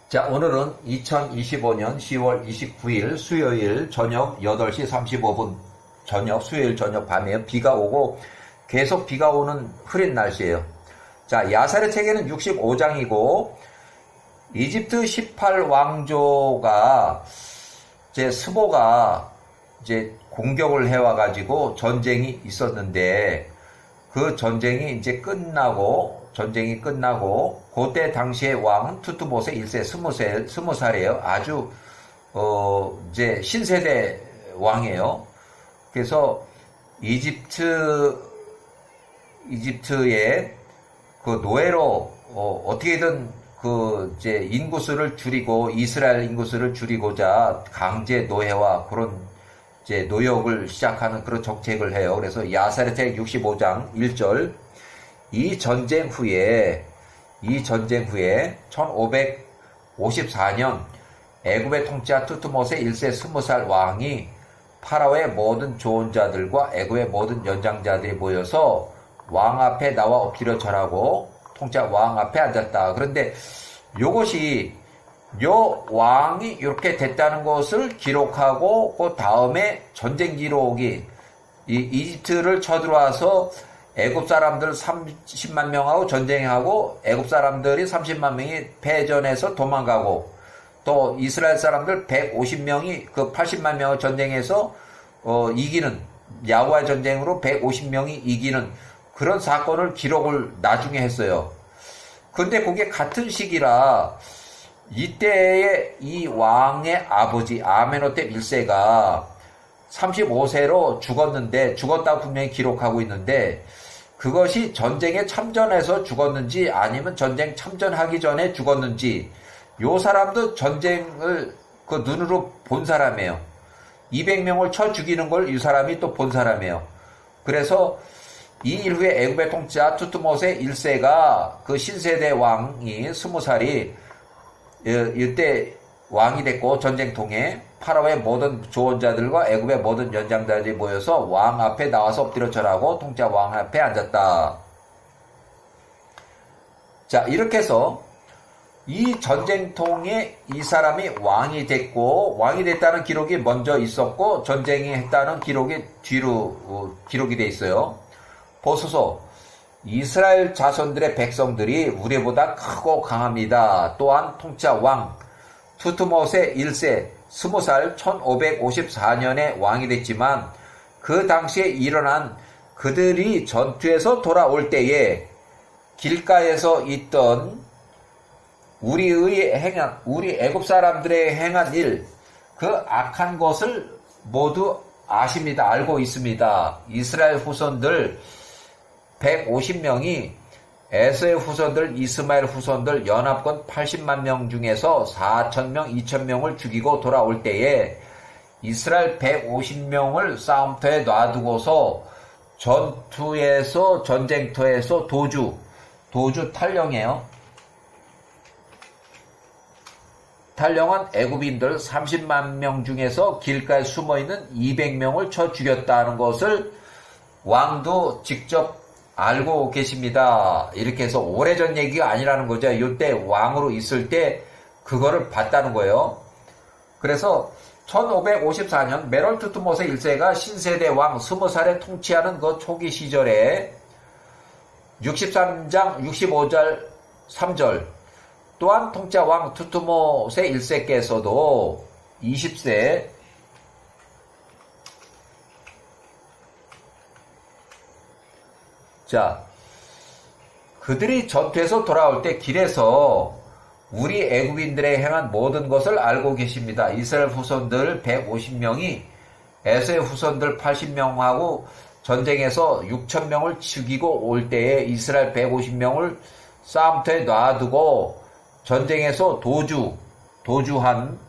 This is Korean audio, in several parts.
자, 오늘은 2025년 10월 29일 수요일 저녁 8시 35분 수요일 저녁 밤에 비가 오고 계속 비가 오는 흐린 날씨예요. 자, 야살의 책에는 65장이고 이집트 18왕조가 스보가 공격을 해와가지고 전쟁이 있었는데 그 전쟁이 전쟁이 끝나고 그때 당시의 왕은 투트모세 1세 20살이에요. 아주 신세대 왕이에요. 그래서 이집트의 그 노예로 어떻게든 인구수를 줄이고 이스라엘 인구수를 줄이고자 강제 노예와 그런 노역을 시작하는 그런 정책을 해요. 그래서 야살의 책 65장 1절 이 전쟁 후에 1554년 애굽의 통치자 투트모세 1세 20살 왕이 파라오의 모든 조언자들과 애굽의 모든 연장자들이 모여서 왕 앞에 나와 엎드려 절하고 통치자 왕 앞에 앉았다. 그런데 요 왕이 이렇게 됐다는 것을 기록하고 그 다음에 전쟁 기록이 이집트를 쳐들어와서 애굽 사람들 30만 명하고 전쟁하고 애굽 사람들이 30만 명이 패전해서 도망가고 또 이스라엘 사람들 150명이 그 80만 명을 전쟁해서 이기는 야후와의 전쟁으로 150명이 이기는 그런 사건을 기록을 나중에 했어요. 근데 그게 같은 시기라 이때의 이 왕의 아버지 아메노텝 1세가 35세로 죽었다고 분명히 기록하고 있는데 그것이 전쟁에 참전해서 죽었는지 아니면 전쟁 참전하기 전에 죽었는지 요 사람도 전쟁을 그 눈으로 본 사람이에요. 200명을 쳐 죽이는 걸 이 사람이 또 본 사람이에요. 그래서 이 이후에 애굽의 통치자 투트모세 1세가 그 신세대 왕이 20살이 이때 왕이 됐고 전쟁통에 파라오의 모든 조언자들과 애굽의 모든 연장자들이 모여서 왕 앞에 나와서 엎드려 절하고 통치자 왕 앞에 앉았다. 자, 이렇게 해서 이 전쟁통에 이 사람이 왕이 됐고 왕이 됐다는 기록이 먼저 있었고 전쟁이 했다는 기록이 뒤로 기록이 돼 있어요. 보소서 이스라엘 자손들의 백성들이 우리보다 크고 강합니다. 또한 통치자 왕 투트모세 1세 20살 1554년에 왕이 됐지만 그 당시에 일어난 그들이 전투에서 돌아올 때에 길가에서 있던 우리 애굽 사람들의 행한 일, 그 악한 것을 모두 아십니다. 알고 있습니다. 이스라엘 후손들 150명이 에서의 후손들, 이스마엘 후손들 연합군 80만 명 중에서 4,000명, 2,000명을 죽이고 돌아올 때에 이스라엘 150명을 싸움터에 놔두고서 전쟁터에서 도주 탈령이에요. 탈령은 애굽인들 30만 명 중에서 길가에 숨어있는 200명을 쳐 죽였다는 것을 왕도 직접 알고 계십니다. 이렇게 해서 오래전 얘기가 아니라는 거죠. 이때 왕으로 있을 때 그거를 봤다는 거예요. 그래서 1554년 메롤 투트모세 1세가 신세대 왕 20살에 통치하는 그 초기 시절에 63장 65절 3절 또한 통치자 왕 투트모세 1세께서도 20세 자, 그들이 전투에서 돌아올 때 길에서 우리 애굽인들의 행한 모든 것을 알고 계십니다. 이스라엘 후손들 150명이 에서의 후손들 80명하고 전쟁에서 6,000명을 죽이고 올 때에 이스라엘 150명을 싸움터에 놔두고 전쟁에서 도주한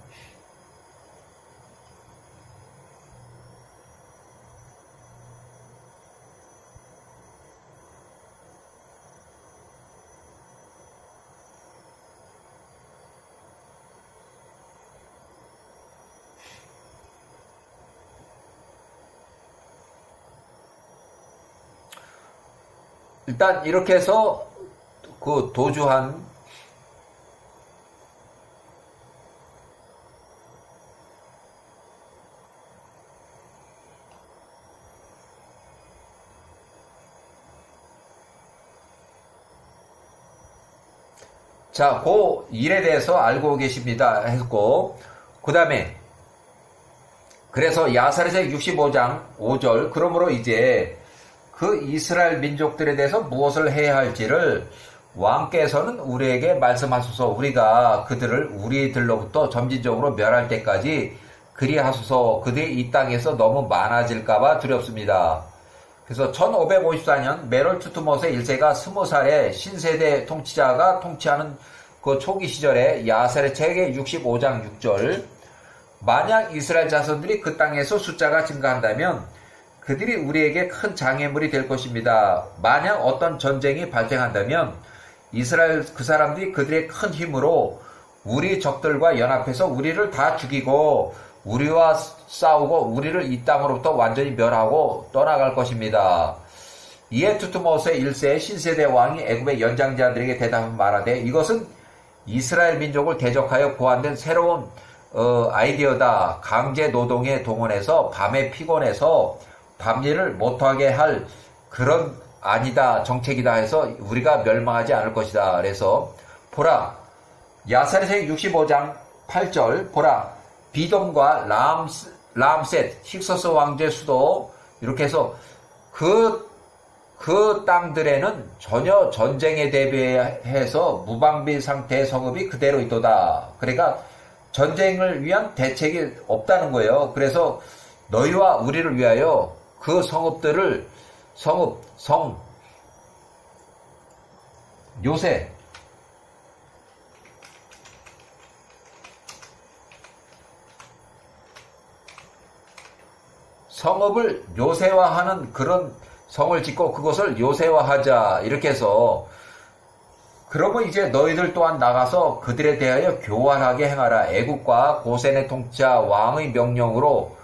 일단 이렇게 해서 그 도주한 자, 그 일에 대해서 알고 계십니다 했고, 그 다음에 그래서 야사렛의 65장 5절, 그러므로 이제 그 이스라엘 민족들에 대해서 무엇을 해야 할지를 왕께서는 우리에게 말씀하소서. 우리가 그들을 우리들로부터 점진적으로 멸할 때까지 그리하소서. 그들이 이 땅에서 너무 많아질까봐 두렵습니다. 그래서 1554년 메롤 투트모스 1세가 20살의 신세대 통치자가 통치하는 그 초기 시절에 야사렛 책의 65장 6절, 만약 이스라엘 자손들이 그 땅에서 숫자가 증가한다면 그들이 우리에게 큰 장애물이 될 것입니다. 만약 어떤 전쟁이 발생한다면 이스라엘 그 사람들이 그들의 큰 힘으로 우리 적들과 연합해서 우리를 다 죽이고 우리와 싸우고 우리를 이 땅으로부터 완전히 멸하고 떠나갈 것입니다. 이에 투트모스 1세 신세대 왕이 애굽의 연장자들에게 대답하며 말하되, 이것은 이스라엘 민족을 대적하여 고안된 새로운 아이디어다. 강제 노동에 동원해서 밤에 피곤해서 밤일을 못하게 할 그런 아니다, 정책이다 해서 우리가 멸망하지 않을 것이다. 그래서 보라, 야사렛의 65장 8절, 보라, 비돔과 람셋, 힉소스 왕제 수도, 이렇게 해서 그 땅들에는 전혀 전쟁에 대비해서 무방비 상태의 성읍이 그대로 있도다. 그러니까 전쟁을 위한 대책이 없다는 거예요. 그래서 너희와 우리를 위하여 그 성읍들을, 요새, 성읍을 요새화하는 그런 성을 짓고 그것을 요새화하자. 이렇게 해서, 그러면 이제 너희들 또한 나가서 그들에 대하여 교활하게 행하라. 애국과 고센의 통치자 왕의 명령으로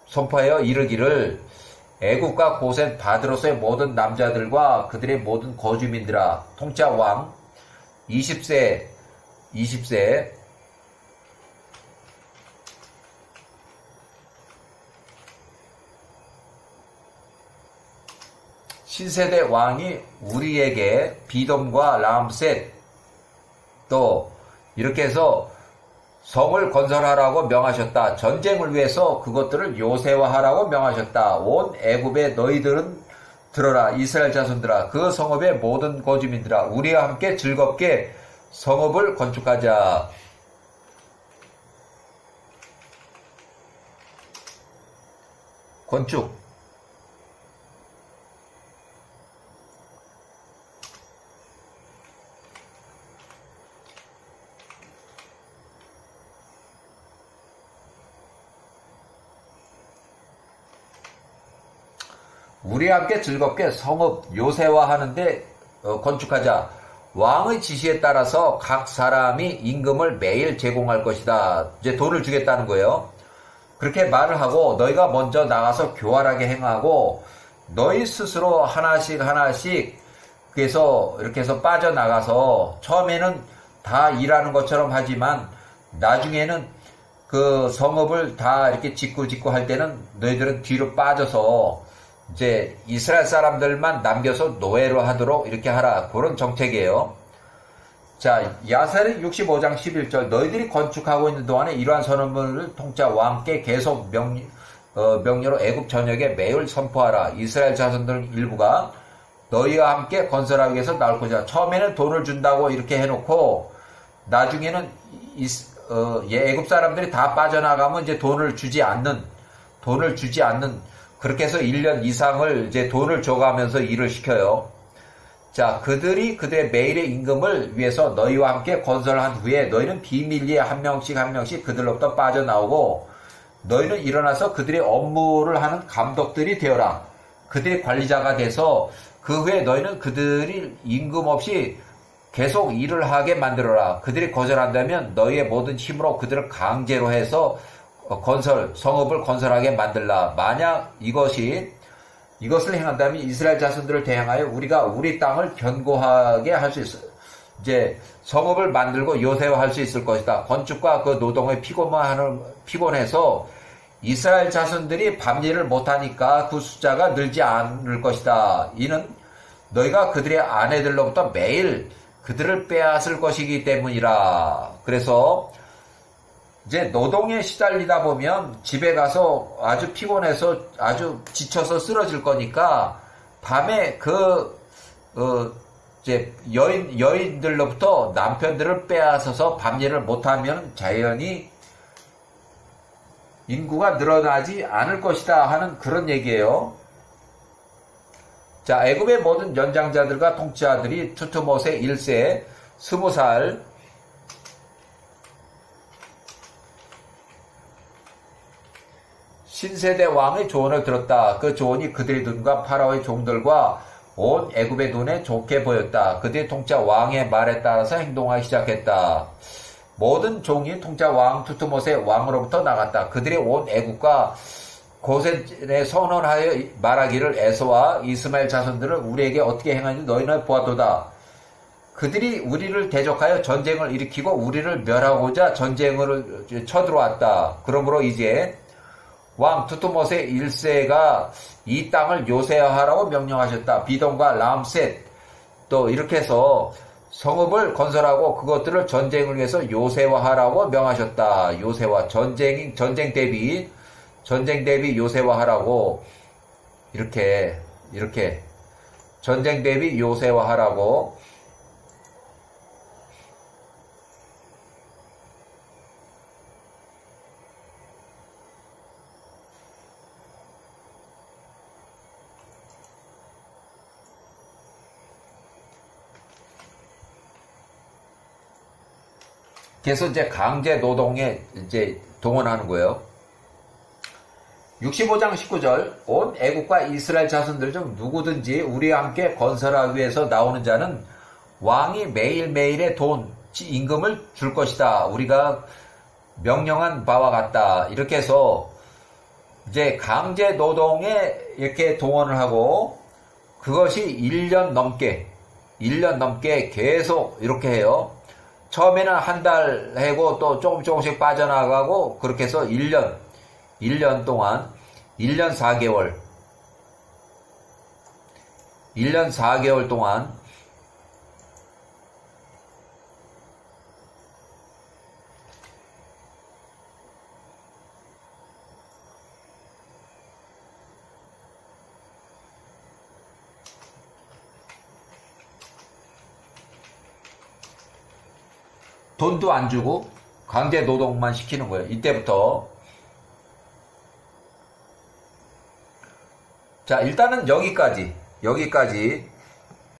선포하여 이르기를, 애국과 고센 바드로스의 모든 남자들과 그들의 모든 거주민들아, 통치자 왕 20세 신세대 왕이 우리에게 비돔과 람셋 또 이렇게 해서 성을 건설하라고 명하셨다. 전쟁을 위해서 그것들을 요새화하라고 명하셨다. 온 애굽의 너희들은 들어라. 이스라엘 자손들아, 그 성읍의 모든 거주민들아, 우리와 함께 즐겁게 성읍을 건축하자. 건축. 우리와 함께 즐겁게 성읍 요새화하는데 건축하자. 왕의 지시에 따라서 각 사람이 임금을 매일 제공할 것이다. 이제 돈을 주겠다는 거예요. 그렇게 말을 하고 너희가 먼저 나가서 교활하게 행하고 너희 스스로 하나씩 그래서 이렇게 해서 빠져나가서 처음에는 다 일하는 것처럼 하지만 나중에는 그 성읍을 다 이렇게 짓고 할 때는 너희들은 뒤로 빠져서 이제 이스라엘 사람들만 남겨서 노예로 하도록 이렇게 하라. 그런 정책이에요. 자, 야사렛 65장 11절, 너희들이 건축하고 있는 동안에 이러한 선언문을 통치자 왕께 계속 명료로 애굽 전역에 매일 선포하라. 이스라엘 자손들 일부가 너희와 함께 건설하기 위해서 나올 것이다. 처음에는 돈을 준다고 이렇게 해놓고 나중에는 애굽 사람들이 다 빠져나가면 이제 돈을 주지 않는 그렇게 해서 1년 이상을 이제 돈을 줘가면서 일을 시켜요. 자, 그들이 그들의 매일의 임금을 위해서 너희와 함께 건설한 후에 너희는 비밀리에 한 명씩 그들로부터 빠져나오고 너희는 일어나서 그들의 업무를 하는 감독들이 되어라. 그들의 관리자가 돼서 그 후에 너희는 그들이 임금 없이 계속 일을 하게 만들어라. 그들이 거절한다면 너희의 모든 힘으로 그들을 강제로 해서 성읍을 건설하게 만들라. 만약 이것을 행한다면 이스라엘 자손들을 대항하여 우리가 우리 땅을 견고하게 할 수 있어. 이제 성읍을 만들고 요새화할 수 있을 것이다. 건축과 그 노동에 피곤해서 이스라엘 자손들이 밤일을 못하니까 그 숫자가 늘지 않을 것이다. 이는 너희가 그들의 아내들로부터 매일 그들을 빼앗을 것이기 때문이라. 그래서 이제 노동에 시달리다 보면 집에 가서 아주 피곤해서 아주 지쳐서 쓰러질 거니까 밤에 이제 여인들로부터 남편들을 빼앗아서 밤일을 못하면 자연히 인구가 늘어나지 않을 것이다 하는 그런 얘기예요. 자, 애굽의 모든 연장자들과 통치자들이 투트모세 1세 20살 신세대 왕의 조언을 들었다. 그 조언이 그들의 눈과 파라오의 종들과 온 애굽의 눈에 좋게 보였다. 그들의 통치자 왕의 말에 따라서 행동하기 시작했다. 모든 종이 통치자 왕 투트모세 왕으로부터 나갔다. 그들의 온 애굽과 고센에 선언하여 말하기를 에서와 이스마엘 자손들은 우리에게 어떻게 행하는지 너희는 보았도다. 그들이 우리를 대적하여 전쟁을 일으키고 우리를 멸하고자 전쟁을 쳐들어왔다. 그러므로 이제 왕 투트모세 1세가 이 땅을 요새화하라고 명령하셨다. 비동과 람셋 또 이렇게 해서 성읍을 건설하고 그것들을 전쟁을 위해서 요새화하라고 명하셨다. 요새화 전쟁 대비 요새화하라고 이렇게 전쟁 대비 요새화하라고. 그래서 이제 강제 노동에 이제 동원하는 거예요. 65장 19절 온 애국과 이스라엘 자손들 중 누구든지 우리와 함께 건설하기 위해서 나오는 자는 왕이 매일매일의 돈, 임금을 줄 것이다. 우리가 명령한 바와 같다. 이렇게 해서 이제 강제 노동에 이렇게 동원을 하고 그것이 1년 넘게 계속 이렇게 해요. 처음에는 한 달 하고 또 조금씩 빠져나가고 그렇게 해서 1년 동안 1년 4개월 동안 돈도 안 주고 강제 노동만 시키는 거예요. 이때부터. 자, 일단은 여기까지